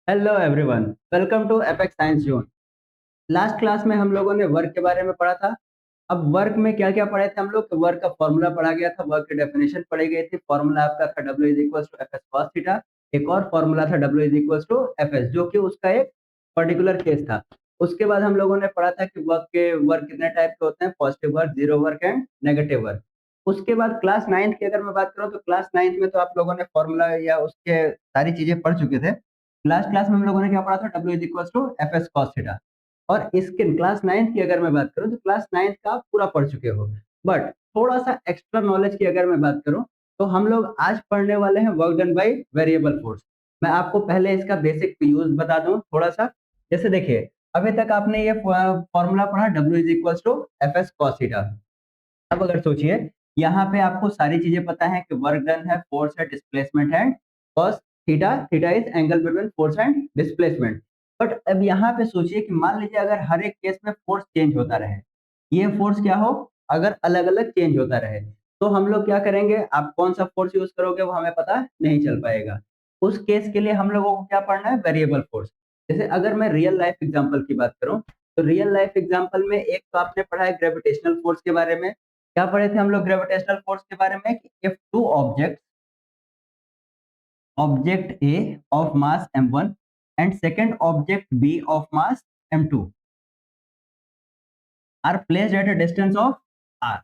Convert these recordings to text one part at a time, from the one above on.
Hello everyone, welcome to Apex Science Zone. Last class में हम लोगों ने वर्क के बारे में पढ़ा था। अब वर्क में क्या क्या पढ़े थे हम लोग? तो वर्क का फॉर्मूला पढ़ा गया था, वर्क की डेफिनेशन पढ़ी गई थी। फॉर्मूला आपका था W is equal to F S cos theta. एक और फॉर्मूला था W is equal to F S, जो कि उसका एक पर्टिकुलर केस था। उसके बाद हम लोगों ने पढ़ा था कि वर्क कितने टाइप के होते हैं: positive work, zero work and negative work. उसके बाद क्लास नाइन्थ की अगर मैं बात करूँ तो क्लास नाइन्थ में तो आप लोगों ने फॉर्मूला या उसके सारी चीजें पढ़ चुके थे। लास्ट क्लास में हम लोगों ने क्या पढ़ा था? W is equal to F S cos theta. और इसके क्लास नाइन्थ की अगर मैं बात करूं तो क्लास नाइन्थ का आप पूरा पढ़ चुके हो। बट थोड़ा सा एक्स्ट्रा नॉलेज की अगर मैं बात करूं तो हम लोग आज पढ़ने वाले हैं work done by variable force. मैं आपको पहले इसका बेसिक यूज बता दूं थोड़ा सा। जैसे देखिए, अभी तक आपने ये फॉर्मूला पढ़ा W is equal to F S cos theta. अब अगर सोचिए, यहाँ पे आपको सारी चीजें पता है कि वर्क डन है, फोर्स है, डिस्प्लेसमेंट है, cos theta. Theta is angle between force and displacement. But अब यहाँ पे सोचिए कि मान लीजिए अगर हर एक केस में फोर्स चेंज होता रहे, ये फोर्स क्या हो, अगर अलग अलग चेंज होता रहे, तो हम लोग क्या करेंगे? आप कौन सा फोर्स यूज करोगे वो हमें पता नहीं चल पाएगा। उस केस के लिए हम लोगों को क्या पढ़ना है? Variable force. जैसे अगर मैं रियल लाइफ एग्जांपल की बात करूं तो रियल लाइफ एग्जांपल में एक तो आपने पढ़ा है ग्रेविटेशनल फोर्स के बारे में। क्या पढ़े थे हम लोग ग्रेविटेशनल फोर्स के बारे में? कि if two object A of mass m1 and second object B of mass m2 are placed at a distance of r।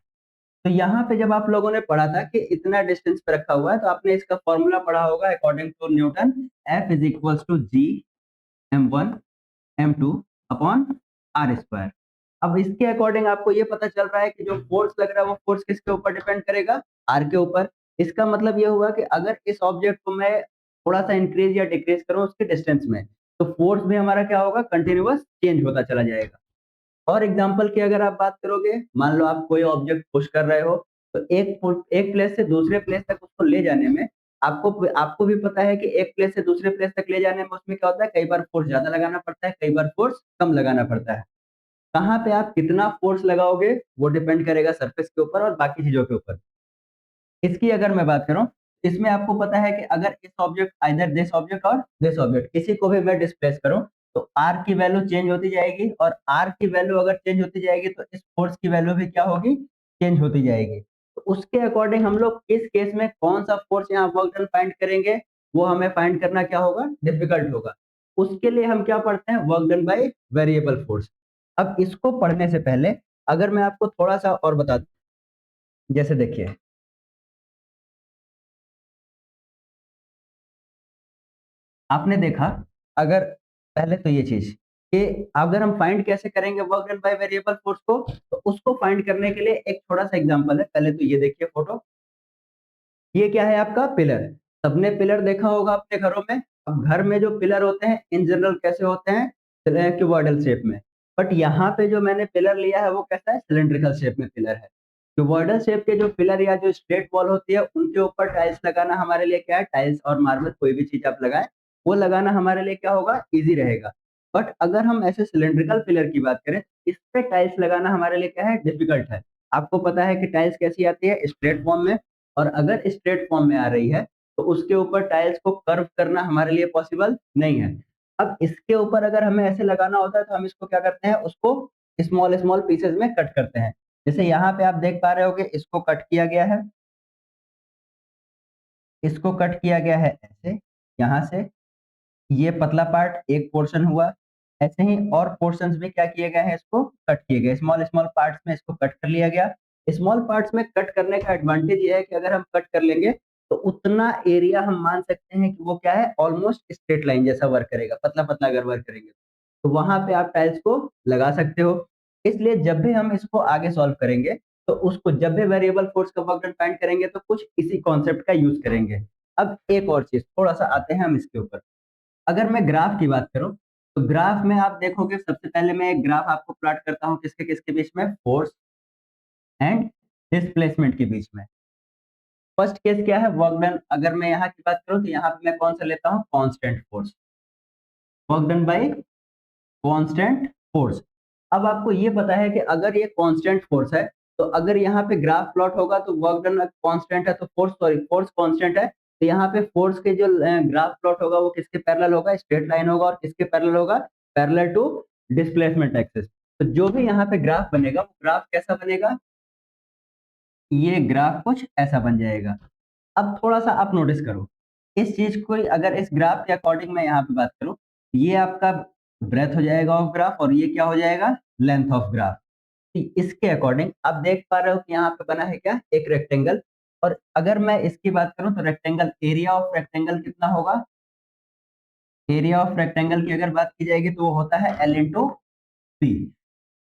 तो यहाँ पे जब आप लोगों ने पढ़ा था कि इतना डिस्टेंस पे रखा हुआ है, तो आपने इसका फॉर्मूला पढ़ा होगा according to Newton, F is equal to G m1 m2 upon r square. अब इसके अकॉर्डिंग आपको ये पता चल रहा है कि जो फोर्स लग रहा है वो फोर्स किसके ऊपर डिपेंड करेगा? आर के ऊपर। इसका मतलब ये हुआ कि अगर इस ऑब्जेक्ट को मैं थोड़ा सा इंक्रीज या डिक्रीज करूं उसके डिस्टेंस में, तो फोर्स भी हमारा क्या होगा? कंटिन्यूअस चेंज होता चला जाएगा। और एग्जांपल की अगर आप बात करोगे, मान लो आप कोई ऑब्जेक्ट पुश कर रहे हो, तो एक प्लेस से दूसरे प्लेस तक उसको ले जाने में आपको आपको भी पता है कि एक प्लेस से दूसरे प्लेस तक ले जाने में उसमें क्या होता है? कई बार फोर्स ज्यादा लगाना पड़ता है, कई बार फोर्स कम लगाना पड़ता है। कहाँ पे आप कितना फोर्स लगाओगे वो डिपेंड करेगा सरफेस के ऊपर और बाकी चीजों के ऊपर। इसकी अगर मैं बात करूं, इसमें आपको पता है कि अगर इस ऑब्जेक्ट, आइदर दिस ऑब्जेक्ट और दिस ऑब्जेक्ट, किसी को भी मैं डिस्प्लेस करूं, तो आर की वैल्यू चेंज होती जाएगी। और आर की वैल्यू अगर चेंज होती जाएगी तो इस फोर्स की वैल्यू भी क्या होगी? चेंज होती जाएगी। तो उसके अकॉर्डिंग हम लोग किस केस में कौन सा फोर्स यहाँ वर्क डन फाइंड करेंगे, वो हमें फाइंड करना क्या होगा? डिफिकल्ट होगा। उसके लिए हम क्या पढ़ते हैं? Work done by variable force. अब इसको पढ़ने से पहले अगर मैं आपको थोड़ा सा और बता दूं, जैसे देखिए, आपने देखा, अगर पहले तो ये चीज कि अगर हम फाइंड कैसे करेंगे work done by variable force को, तो उसको फाइंड करने के लिए एक थोड़ा सा एग्जांपल है। पहले तो ये देखिए फोटो, ये क्या है? आपका पिलर। सबने पिलर देखा होगा अपने घरों में। अब घर में जो पिलर होते हैं इन जनरल कैसे होते हैं? क्यूबॉइडल शेप में। बट यहाँ पे जो मैंने पिलर लिया है वो कैसा है? सिलेंड्रिकल शेप में पिलर है। क्यूबॉइडल शेप के जो पिलर या जो स्ट्रेट वॉल होती है उनके ऊपर टाइल्स लगाना हमारे लिए क्या है? टाइल्स और मार्बल, कोई भी चीज आप लगाएं, वो लगाना हमारे लिए क्या होगा? इजी रहेगा। बट अगर हम ऐसे सिलेंड्रिकल पिलर की बात करें, इस पे टाइल्स लगाना हमारे लिए क्या है? डिफिकल्ट है। आपको पता है कि टाइल्स कैसी आती है? स्ट्रेट फॉर्म में। और अगर स्ट्रेट फॉर्म में आ रही है तो उसके ऊपर टाइल्स को कर्व करना हमारे लिए पॉसिबल नहीं है। अब इसके ऊपर अगर हमें ऐसे लगाना होता है तो हम इसको क्या करते हैं? उसको स्मॉल स्मॉल पीसेज में कट करते हैं। जैसे यहाँ पे आप देख पा रहे हो कि इसको कट किया गया है, इसको कट किया गया है ऐसे, यहाँ से ये पतला पार्ट एक पोर्शन हुआ। ऐसे ही और पोर्शंस भी क्या किए गए हैं? इसको कट किए गए, स्मॉल स्मॉल पार्ट्स में इसको कट कर लिया गया। स्मॉल पार्ट्स में कट करने का एडवांटेज ये है कि अगर हम कट कर लेंगे तो उतना एरिया हम मान सकते हैं कि वो क्या है? ऑलमोस्ट स्ट्रेट लाइन जैसा वर्क करेगा, पतला पतला अगर वर्क करेंगे तो वहां पे आप टाइल्स को लगा सकते हो। इसलिए जब भी हम इसको आगे सॉल्व करेंगे, तो उसको जब भी वेरिएबल फोर्स का वर्क डन फाइंड करेंगे तो कुछ इसी कॉन्सेप्ट का यूज करेंगे। अब एक और चीज थोड़ा सा आते हैं हम इसके ऊपर। अगर मैं ग्राफ की बात करूं तो ग्राफ में आप देखोगे, सबसे पहले मैं एक ग्राफ आपको प्लॉट करता हूं किसके किसके बीच में? फोर्स एंड डिस्प्लेसमेंट के बीच में। फर्स्ट केस क्या है? Work done. अगर मैं यहाँ की बात करूं तो यहाँ पे मैं कौन सा लेता हूँ? Constant force. Work done by constant force. अब आपको ये पता है कि अगर ये कांस्टेंट फोर्स है, तो अगर यहाँ पे ग्राफ प्लॉट होगा तो वर्क डन कांस्टेंट है, तो फोर्स, सॉरी, फोर्स कांस्टेंट है, तो यहाँ पे फोर्स के जो ग्राफ प्लॉट होगा वो किसके पैरेलल होगा, स्ट्रेट लाइन होगा, और किसके पैरेलल होगा, पैरेलल टू डिस्प्लेसमेंट एक्सिस। तो जो भी यहाँ पे ग्राफ बनेगा वो ग्राफ कैसा बनेगा, ये ग्राफ कुछ ऐसा बन जाएगा। अब थोड़ा सा आप नोटिस करो इस चीज को, अगर इस ग्राफ के अकॉर्डिंग मैं यहाँ पे बात करूं, ये आपका ब्रेथ हो जाएगा ऑफ ग्राफ, और ये क्या हो जाएगा, लेंथ ऑफ ग्राफ। इसके अकॉर्डिंग आप देख पा रहे हो कि यहाँ पे बना है क्या, एक रेक्टेंगल। और अगर मैं इसकी बात करूं तो रेक्टेंगल, एरिया ऑफ रेक्टेंगल कितना होगा, एरिया ऑफ रेक्टेंगल की अगर बात की जाएगी तो वो होता है L इंटू पी।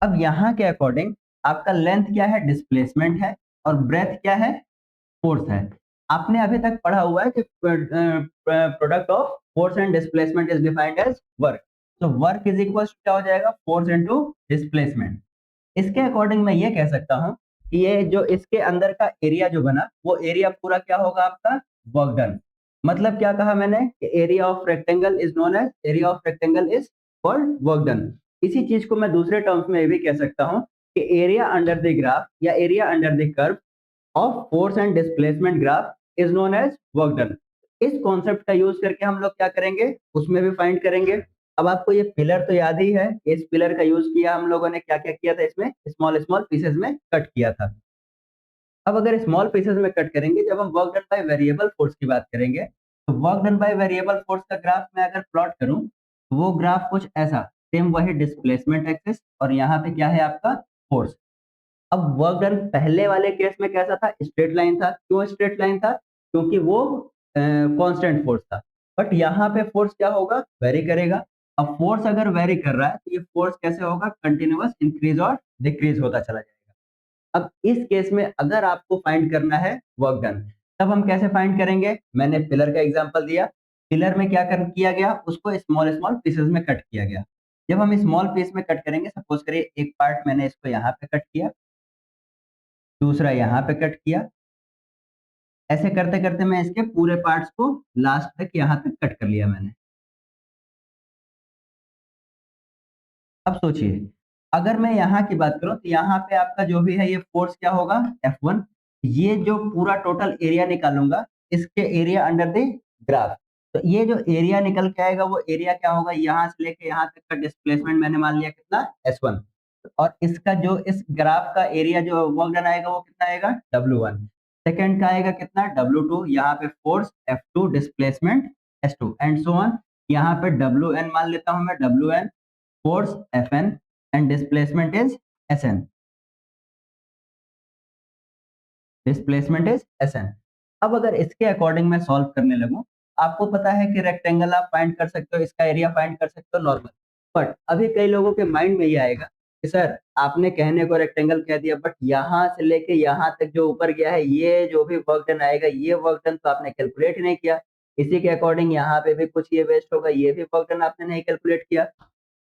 अब यहाँ के अकॉर्डिंग आपका लेंथ क्या है, डिस्प्लेसमेंट है, और ब्रेथ क्या है, फोर्स है। आपने अभी तक पढ़ा हुआ है कि product of force and displacement is defined as work. तो वर्क इज इक्वल क्या हो जाएगा, फोर्स इनटू डिस्प्लेसमेंट। इसके अकॉर्डिंग मैं ये कह सकता हूँ कि ये जो इसके अंदर का एरिया जो बना वो एरिया पूरा क्या होगा आपका, वर्क डन। मतलब क्या कहा मैंने कि area of rectangle is known as, area of rectangle is called work done. इसी चीज को मैं दूसरे टर्म्स में ये भी कह सकता हूँ कि एरिया अंडर द ग्राफ या area under the curve of force and displacement graph is known as work done. इस कॉन्सेप्ट का यूज करके हम लोग क्या करेंगे, उसमें भी फाइंड करेंगे। अब आपको ये पिलर तो याद ही है, इस पिलर का यूज किया हम लोगों ने, क्या क्या किया था, इसमें स्मॉल स्मॉल पीसेस में कट किया था। अब अगर स्मॉल पीसेस में कट करेंगे, जब हम work done by variable force की बात करेंगे, तो work done by variable force का ग्राफ मैं अगर प्लॉट करूं तो वो ग्राफ कुछ ऐसा, सेम वही डिस्प्लेसमेंट एक्सिस, और यहाँ पे क्या है आपका फोर्स। अब वर्क डन पहले वाले केस में कैसा था, स्ट्रेट लाइन था। क्यों स्ट्रेट लाइन था, क्योंकि वो कांस्टेंट फोर्स था। बट यहाँ पे फोर्स क्या होगा, वेरी करेगा। अब फोर्स अगर वेरी कर रहा है तो ये फोर्स कैसे होगा, कंटिन्यूअस इंक्रीज और डिक्रीज होता चला जाएगा। अब इस केस में अगर आपको फाइंड करना है वर्क डन, तब हम कैसे फाइंड करेंगे, मैंने पिलर का एग्जांपल दिया। पिलर में क्या कर किया गया, उसको स्मॉल स्मॉल पीसेस में कट किया गया। जब हम स्मॉल पीस में कट करेंगे, सपोज करिए एक पार्ट मैंने इसको यहाँ पे कट किया, दूसरा यहाँ पे कट किया, ऐसे करते करते मैं इसके पूरे पार्ट्स को लास्ट तक यहाँ तक कट कर लिया मैंने। अब सोचिए, अगर मैं यहाँ की बात करूं तो यहाँ पे आपका जो भी है ये फोर्स क्या होगा, F1। ये जो पूरा टोटल एरिया निकालूंगा, इसके एरिया अंडर द ग्राफ, तो ये जो एरिया निकल के आएगा वो एरिया क्या होगा, यहाँ से लेके यहाँ तक का डिस्प्लेसमेंट मैंने मान लिया कितना, S1। और इसका जो इस ग्राफ का एरिया जो वर्क डन आएगा वो कितना आएगा, W1। सेकंड का आएगा कितना, W2। यहाँ पे force F2, displacement S2, and so on. यहाँ पे WN मान लेता हूं मैं, WN, force Fn, and displacement is Sn, displacement is Sn। अब अगर इसके अकॉर्डिंग मैं सॉल्व करने लगूं, आपको पता है कि रेक्टेंगल आप फाइंड कर सकते हो, इसका एरिया फाइंड कर सकते हो नॉर्मल। बट अभी कई लोगों के माइंड में ये आएगा कि सर आपने कहने को रेक्टेंगल कह दिया, बट यहाँ से लेके यहाँ तक जो ऊपर गया है, ये जो भी वर्क डन आएगा, ये वर्क डन तो आपने कैलकुलेट ही नहीं किया। इसी के अकॉर्डिंग यहाँ पे भी कुछ ये वेस्ट होगा, ये भी वर्क डन आपने नहीं कैलकुलेट किया।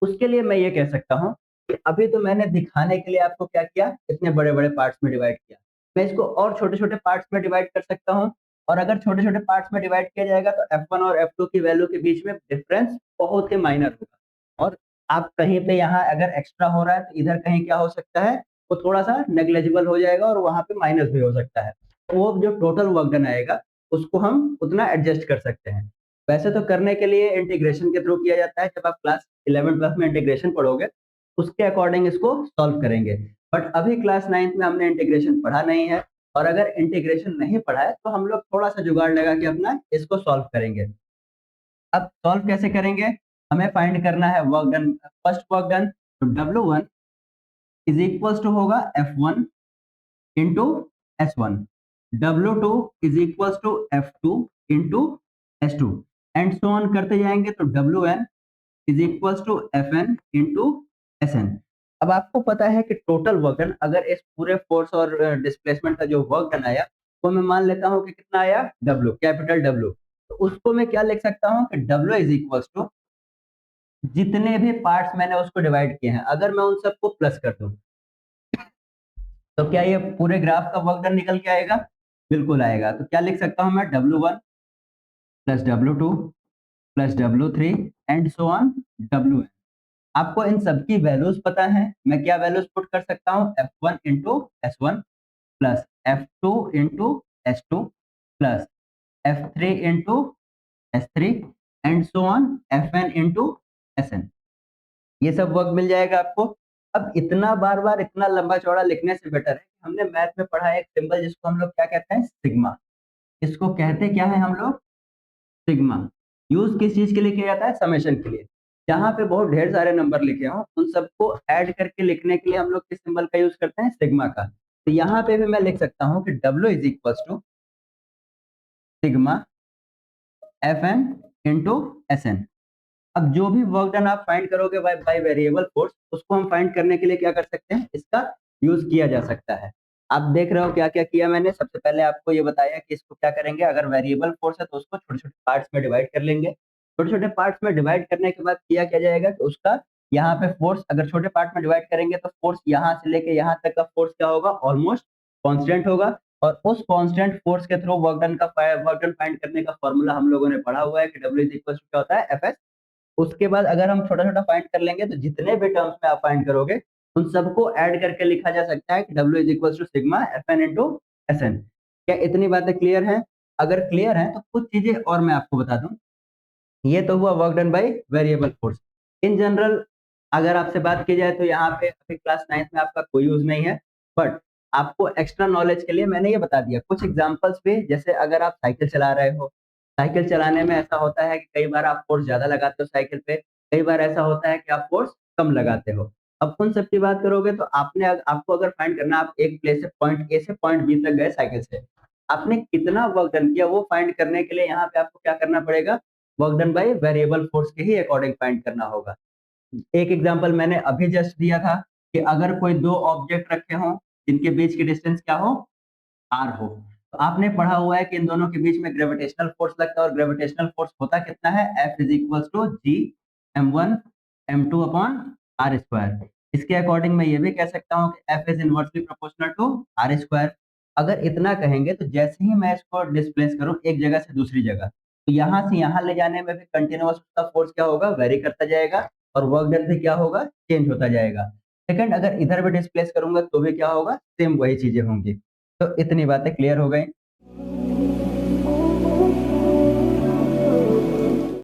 उसके लिए मैं ये कह सकता हूँ कि अभी तो मैंने दिखाने के लिए आपको क्या किया, इतने बड़े बड़े पार्ट्स में डिवाइड किया। मैं इसको और छोटे छोटे पार्ट्स में डिवाइड कर सकता हूँ, और अगर छोटे छोटे पार्ट्स में डिवाइड किया जाएगा तो F1 और F2 की वैल्यू के बीच में डिफरेंस बहुत ही माइनर होगा। और आप कहीं पे यहाँ अगर एक्स्ट्रा हो रहा है तो इधर कहीं क्या हो सकता है, वो थोड़ा सा नेग्लेजिबल हो जाएगा, और वहां पे माइनस भी हो सकता है। तो वो जो टोटल वर्क डन आएगा उसको हम उतना एडजस्ट कर सकते हैं। वैसे तो करने के लिए इंटीग्रेशन के थ्रू किया जाता है, जब आप क्लास 11 प्लस में इंटीग्रेशन पढ़ोगे उसके अकॉर्डिंग इसको सॉल्व करेंगे। बट अभी क्लास 9th में हमने इंटीग्रेशन पढ़ा नहीं है, और अगर इंटीग्रेशन नहीं पढ़ा है तो हम लोग थोड़ा सा जुगाड़ लगा के अपना इसको सॉल्व करेंगे। अब सॉल्व कैसे करेंगे, हमें फाइंड करना है work done. First work done, तो W1 इज इक्वल टू होगा F1 into S1, W2 is equal to F2 into S2, and so on करते जाएंगे तो WN is equal to Fn into Sn। अब आपको पता है कि टोटल वर्क डन, अगर इस पूरे फोर्स और डिस्प्लेसमेंट का जो वर्क डन आया वो मैं मान लेता हूँ कि कितना आया, W, कैपिटल W। तो उसको मैं क्या लिख सकता हूँ कि W इज इक्वल टू जितने भी पार्ट्स मैंने उसको डिवाइड किए हैं, अगर मैं उन सबको प्लस कर दूं तो क्या ये पूरे ग्राफ का वर्क डन निकल के आएगा, बिल्कुल आएगा। तो क्या लिख सकता हूं मैं, W1 plus W2 plus W3 and so on WN। आपको इन सबकी वैल्यूज पता है, मैं क्या वैल्यूज पुट कर सकता हूँ, F1 into S1 plus F2 into S2 plus F3 into S3 and so on Fn into Sn। ये सब वर्क मिल जाएगा आपको। अब इतना बार बार इतना लंबा चौड़ा लिखने से बेटर है हमने मैथ में पढ़ा है एक सिंबल जिसको हम लोग क्या कहते हैं, सिग्मा। इसको कहते क्या है हम लोग, सिग्मा। यूज किस चीज के लिए किया जाता है, समेशन के लिए। जहाँ पे बहुत ढेर सारे नंबर लिखे हों उन सबको ऐड करके लिखने के लिए हम लोग किस सिंबल का यूज करते हैं, सिग्मा का। तो यहाँ पे भी मैं लिख सकता हूँ कि W is equal to sigma Fn into Sn। अब जो भी वर्क डन आप फाइंड करोगे बाय वेरिएबल फोर्स, उसको हम फाइंड करने के लिए क्या कर सकते हैं, इसका यूज किया जा सकता है। आप देख रहे हो क्या क्या किया मैंने। सबसे पहले आपको ये बताया कि इसको क्या करेंगे, अगर वेरिएबल फोर्स है तो उसको छोटे छोटे पार्ट्स में डिवाइड कर लेंगे। छोटे छोटे पार्ट्स में डिवाइड करने के बाद किया क्या जाएगा कि उसका यहाँ पे फोर्स अगर छोटे पार्ट में डिवाइड करेंगे तो फोर्स यहाँ से लेके यहाँ तक का फोर्स क्या होगा, ऑलमोस्ट कांस्टेंट होगा। और उस कांस्टेंट फोर्स के थ्रू वर्क डन फाइंड करने का फॉर्मूला हम लोगों ने पढ़ा हुआ है कि W इज इक्वल टू क्या होता है, Fs। उसके बाद अगर हम छोटा छोटा फाइंड कर लेंगे तो जितने भी टर्म्स में आप फाइंड करोगे उन सबको ऐड करके लिखा जा सकता है कि W is equal to sigma Fn into Sn। क्या इतनी बातें क्लियर हैं? अगर क्लियर हैं तो कुछ चीजें और मैं आपको बता दूं। ये तो हुआ work done by variable force. In general अगर आपसे बात की जाए तो यहाँ पे अभी क्लास 9th में आपका कोई यूज नहीं है, बट आपको एक्स्ट्रा नॉलेज के लिए मैंने ये बता दिया कुछ एग्जांपल्स भी। जैसे अगर आप साइकिल चला रहे हो, साइकिल चलाने में ऐसा होता है कि कई बार आप फोर्स ज्यादा लगाते हो साइकिल पे, कई बार ऐसा होता है कि आप फोर्स कम लगाते हो। अब उन सब की बात करोगे तो आपको अगर फाइंड करना, आप एक प्लेस से पॉइंट ए से पॉइंट बी तक गए साइकिल से, आपने कितना वर्क डन किया वो फाइंड करने के लिए यहाँ पे आपको क्या करना पड़ेगा, work done by variable force के ही अकॉर्डिंग फाइंड करना होगा। एक एग्जांपल मैंने अभी जस्ट दिया था कि अगर कोई दो ऑब्जेक्ट रखे हों जिनके बीच की डिस्टेंस क्या हो, आर हो, तो आपने पढ़ा हुआ है कि इन दोनों के बीच में ग्रेविटेशनल फोर्स लगता है और ग्रेविटेशनल फोर्स होता कितना है, F is equal to G m1 m2 upon r square. इसके अकॉर्डिंग मैं ये भी कह सकता हूँ कि F is inversely proportional to r square. अगर इतना कहेंगे तो जैसे ही मैं इसको डिस्प्लेस करूँ एक जगह से दूसरी जगह, तो यहाँ से यहाँ ले जाने में भी कंटिन्यूअस उसका फोर्स क्या होगा, वेरी करता जाएगा और वर्क डन भी क्या होगा, चेंज होता जाएगा। सेकंड, अगर इधर भी डिस्प्लेस करूंगा तो भी क्या होगा, सेम वही चीजें होंगी। तो इतनी बातें क्लियर हो गई।